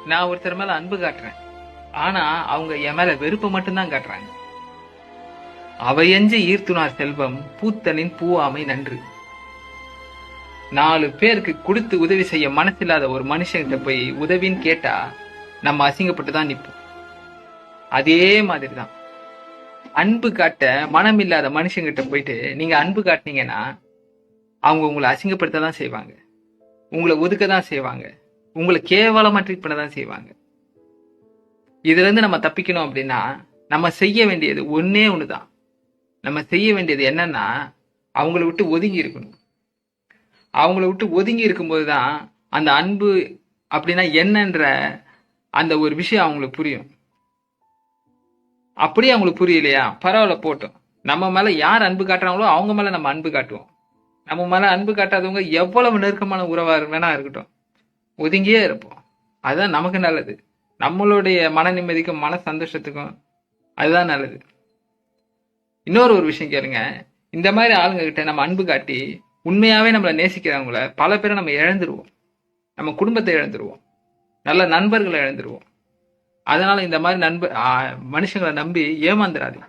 நான் ஒருத்தர் மேல அன்பு காட்டுறேன், ஆனா அவங்க என் மேல வெறுப்பை மட்டும்தான் காட்டுறாங்க. அவையஞ்சு ஈர்த்துனார் செல்வம், பூத்தனின் பூவாமை நன்று. 4 பேருக்கு கொடுத்து உதவி செய்ய மனசில்லாத ஒரு மனுஷங்கிட்ட போய் உதவின்னு கேட்டா நம்ம அசிங்கப்பட்டு தான் நிற்போம். அதே மாதிரிதான் அன்பு காட்ட மனம் இல்லாத மனுஷங்கிட்ட போயிட்டு நீங்க அன்பு காட்டினீங்கன்னா அவங்க உங்களை அசிங்கப்படுத்த தான் செய்வாங்க, உங்களை ஒதுக்க தான் செய்வாங்க, உங்களை கேவலமா ட்ரீட் பண்ண தான் செய்வாங்க. இதுல இருந்து நம்ம தப்பிக்கணும் அப்படின்னா நம்ம செய்ய வேண்டியது ஒன்னே ஒண்ணுதான். நம்ம செய்ய வேண்டியது என்னன்னா அவங்கள விட்டு ஒதுங்கி இருக்கணும். அவங்கள விட்டு ஒதுங்கி இருக்கும்போதுதான் அந்த அன்பு அப்படின்னா என்னன்ற அந்த ஒரு விஷயம் அவங்களுக்கு புரியும். அப்படியே அவங்களுக்கு புரியலையா, பரவாயில்ல போட்டோம். நம்ம மேல யார் அன்பு காட்டுறாங்களோ அவங்க மேல நம்ம அன்பு காட்டுவோம். நம்ம மேல அன்பு காட்டாதவங்க எவ்வளவு நெருக்கமான உறவா வேணா இருக்கட்டும், ஒதுங்கியே இருப்போம். அதுதான் நமக்கு நல்லது. நம்மளுடைய மன நிம்மதிக்கும் மன சந்தோஷத்துக்கும் அதுதான் நல்லது. இன்னொரு ஒரு விஷயம் கேளுங்க, இந்த மாதிரி ஆளுங்க கிட்ட நம்ம அன்பு காட்டி உண்மையாவே நம்மளை நேசிக்கிறவங்கள பல பேரை நம்ம இழந்துருவோம். நம்ம குடும்பத்தை இழந்துருவோம், நல்ல நண்பர்களை இழந்துருவோம். அதனால இந்த மாதிரி மனுஷங்களை நம்பி ஏமாந்துடாதீங்க.